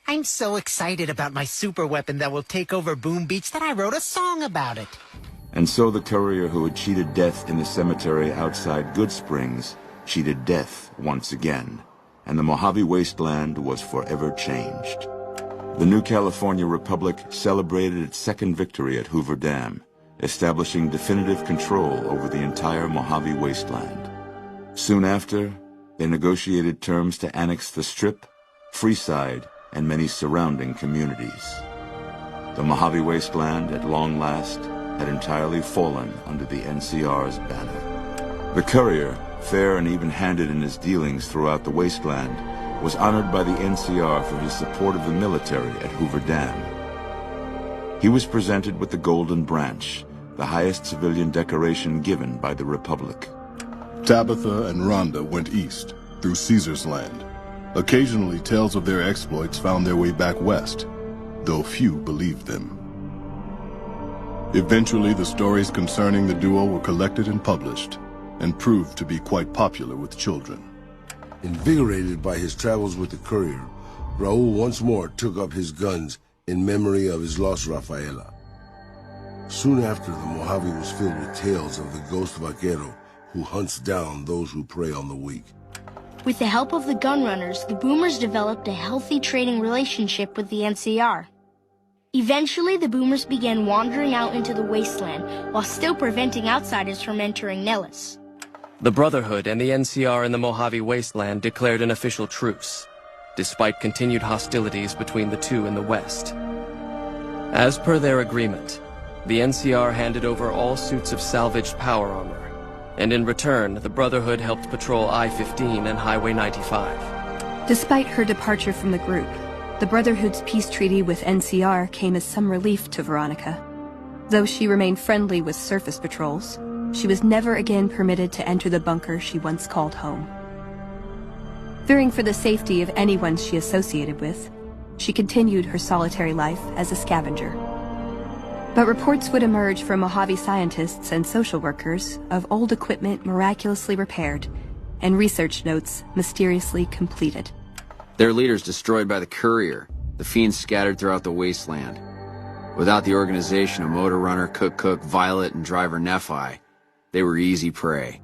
I'm so excited about my super weapon that will take over Boom Beach that I wrote a song about it. And so the courier who had cheated death in the cemetery outside Goodsprings cheated death once again, and the Mojave Wasteland was forever changed. The new California Republic celebrated its second victory at Hoover Dam, establishing definitive control over the entire Mojave Wasteland. Soon after, they negotiated terms to annex the Strip, Freeside, and many surrounding communities. The Mojave Wasteland, at long last, had entirely fallen under the NCR's banner. The Courier, fair and even-handed in his dealings throughout the wasteland, was honored by the NCR for his support of the military at Hoover Dam. He was presented with the Golden Branch, the highest civilian decoration given by the Republic. Tabitha and Rhonda went east, through Caesar's Land. Occasionally, tales of their exploits found their way back west, though few believed them. Eventually, the stories concerning the duo were collected and published, and proved to be quite popular with children. Invigorated by his travels with the Courier, Raul once more took up his guns in memory of his lost Rafaela. Soon after, the Mojave was filled with tales of the ghost vaquero who hunts down those who prey on the weak. With the help of the gunrunners, the Boomers developed a healthy trading relationship with the NCR. Eventually, the Boomers began wandering out into the wasteland while still preventing outsiders from entering Nellis. The Brotherhood and the NCR in the Mojave Wasteland declared an official truce, despite continued hostilities between the two in the west. As per their agreement, the NCR handed over all suits of salvaged power armor, and in return, the Brotherhood helped patrol I-15 and Highway 95. Despite her departure from the group, the Brotherhood's peace treaty with NCR came as some relief to Veronica. Though she remained friendly with surface patrols, she was never again permitted to enter the bunker she once called home. Fearing for the safety of anyone she associated with, she continued her solitary life as a scavenger. But reports would emerge from Mojave scientists and social workers of old equipment miraculously repaired and research notes mysteriously completed. Their leaders destroyed by the Courier, the fiends scattered throughout the wasteland. Without the organization of Motor Runner, Cook, Violet, and driver Nephi, they were easy prey.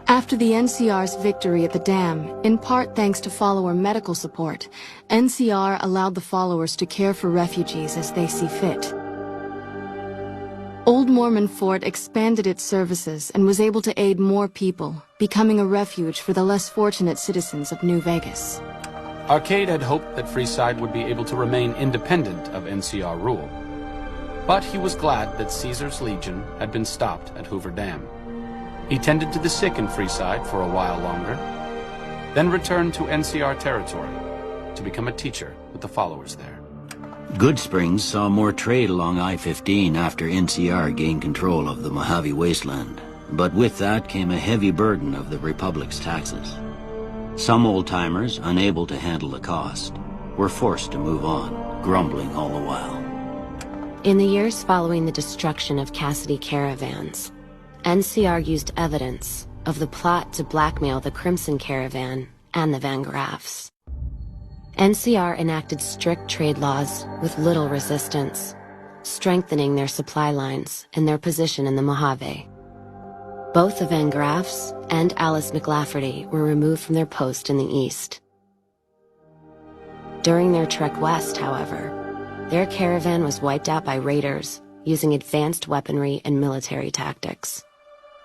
After the NCR's victory at the dam, in part thanks to follower medical support, NCR allowed the followers to care for refugees as they see fit. Old Mormon Fort expanded its services and was able to aid more people, becoming a refuge for the less fortunate citizens of New Vegas. Arcade had hoped that Freeside would be able to remain independent of NCR rule. But he was glad that Caesar's Legion had been stopped at Hoover Dam. He tended to the sick in Freeside for a while longer, then returned to NCR territory to become a teacher with the followers there. Goodsprings saw more trade along I-15 after NCR gained control of the Mojave Wasteland, but with that came a heavy burden of the Republic's taxes. Some old-timers, unable to handle the cost, were forced to move on, grumbling all the while. In the years following the destruction of Cassidy caravans, NCR used evidence of the plot to blackmail the Crimson Caravan and the Van Graffs. NCR enacted strict trade laws with little resistance, strengthening their supply lines and their position in the Mojave. Both the Van Graffs and Alice McLafferty were removed from their post in the east. During their trek west, however, their caravan was wiped out by raiders using advanced weaponry and military tactics.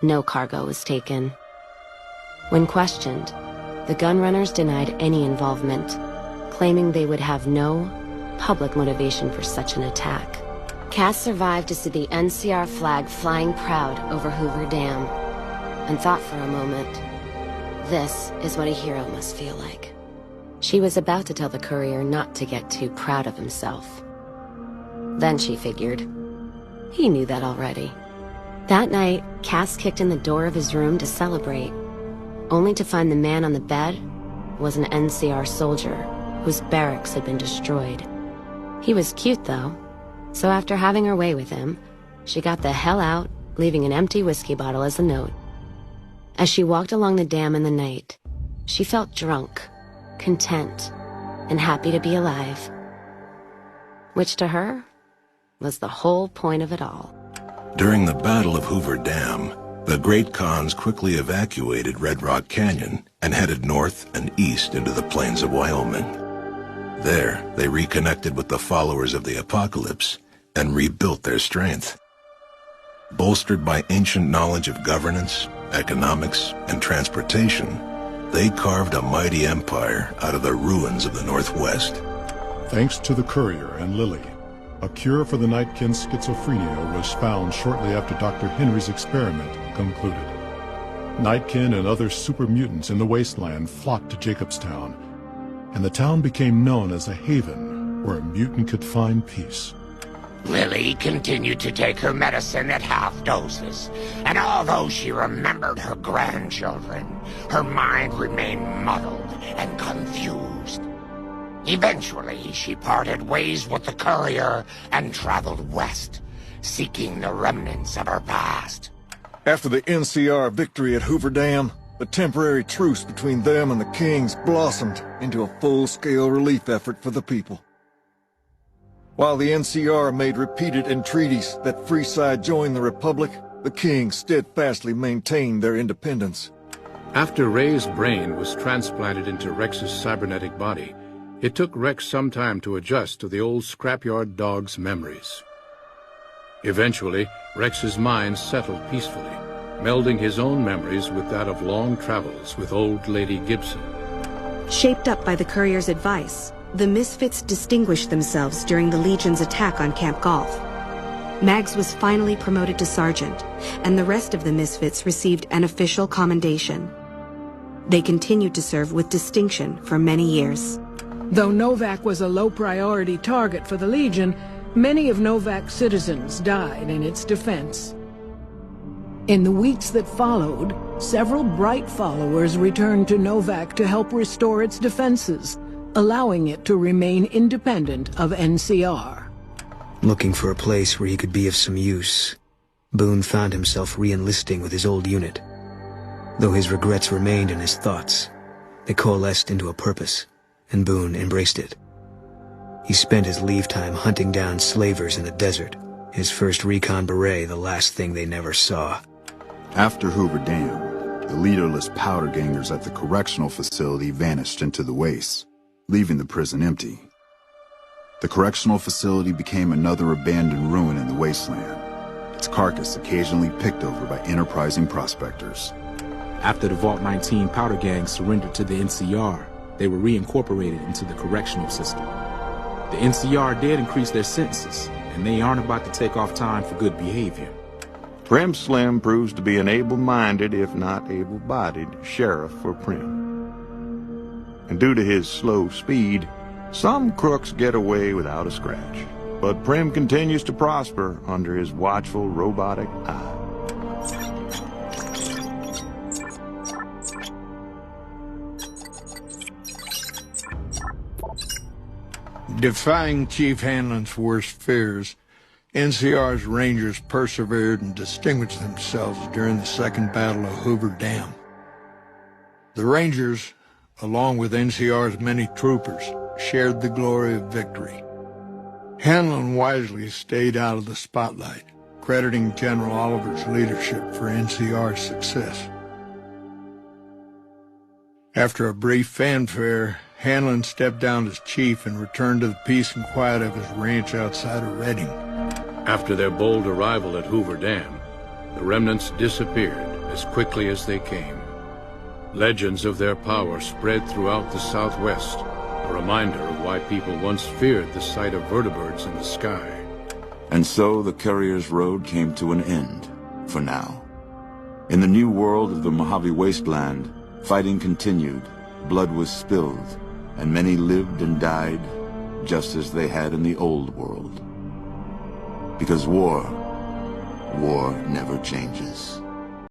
No cargo was taken. When questioned, the gunrunners denied any involvement, claiming they would have no public motivation for such an attack. Cass survived to see the NCR flag flying proud over Hoover Dam, and thought for a moment, this is what a hero must feel like. She was about to tell the Courier not to get too proud of himself. Then she figured, he knew that already. That night, Cass kicked in the door of his room to celebrate, only to find the man on the bed was an NCR soldier whose barracks had been destroyed. He was cute, though, so after having her way with him, she got the hell out, leaving an empty whiskey bottle as a note. As she walked along the dam in the night, she felt drunk, content, and happy to be alive, which to her was the whole point of it all. During the Battle of Hoover Dam, the Great Khans quickly evacuated Red Rock Canyon and headed north and east into the plains of Wyoming. There, they reconnected with the followers of the Apocalypse and rebuilt their strength. Bolstered by ancient knowledge of governance, economics, and transportation, they carved a mighty empire out of the ruins of the Northwest. Thanks to the Courier and Lily, a cure for the Nightkin's schizophrenia was found shortly after Dr. Henry's experiment concluded. Nightkin and other super mutants in the wasteland flocked to Jacobstown, and the town became known as a haven where a mutant could find peace. Lily continued to take her medicine at half doses, and although she remembered her grandchildren, her mind remained muddled and confused. Eventually, she parted ways with the Courier and traveled west, seeking the remnants of her past. After the NCR victory at Hoover Dam, the temporary truce between them and the Kings blossomed into a full-scale relief effort for the people. While the NCR made repeated entreaties that Freeside join the Republic, the Kings steadfastly maintained their independence. After Ray's brain was transplanted into Rex's cybernetic body, it took Rex some time to adjust to the old scrapyard dog's memories. Eventually, Rex's mind settled peacefully, melding his own memories with that of long travels with old Lady Gibson. Shaped up by the Courier's advice, the Misfits distinguished themselves during the Legion's attack on Camp Golf. Mags was finally promoted to sergeant, and the rest of the Misfits received an official commendation. They continued to serve with distinction for many years. Though Novak was a low-priority target for the Legion, many of Novak's citizens died in its defense. In the weeks that followed, several bright followers returned to Novak to help restore its defenses, allowing it to remain independent of NCR. Looking for a place where he could be of some use, Boone found himself re-enlisting with his old unit. Though his regrets remained in his thoughts, they coalesced into a purpose, and Boone embraced it. He spent his leave time hunting down slavers in the desert, his first recon beret the last thing they never saw. After Hoover Dam, the leaderless powder gangers at the correctional facility vanished into the wastes, leaving the prison empty. The correctional facility became another abandoned ruin in the wasteland, its carcass occasionally picked over by enterprising prospectors. After the Vault 19 powder gang surrendered to the NCR, they were reincorporated into the correctional system. The NCR did increase their sentences, and they aren't about to take off time for good behavior. Prim Slim proves to be an able-minded, if not able-bodied, sheriff for Prim. And due to his slow speed, some crooks get away without a scratch. But Prim continues to prosper under his watchful robotic eye. Defying Chief Hanlon's worst fears, NCR's Rangers persevered and distinguished themselves during the Second Battle of Hoover Dam. The Rangers, along with NCR's many troopers, shared the glory of victory. Hanlon wisely stayed out of the spotlight, crediting General Oliver's leadership for NCR's success. After a brief fanfare, Hanlon stepped down as chief and returned to the peace and quiet of his ranch outside of Redding. After their bold arrival at Hoover Dam, the remnants disappeared as quickly as they came. Legends of their power spread throughout the Southwest, a reminder of why people once feared the sight of vertibirds in the sky. And so the Courier's road came to an end, for now. In the new world of the Mojave Wasteland, fighting continued, blood was spilled, and many lived and died just as they had in the old world. Because war never changes.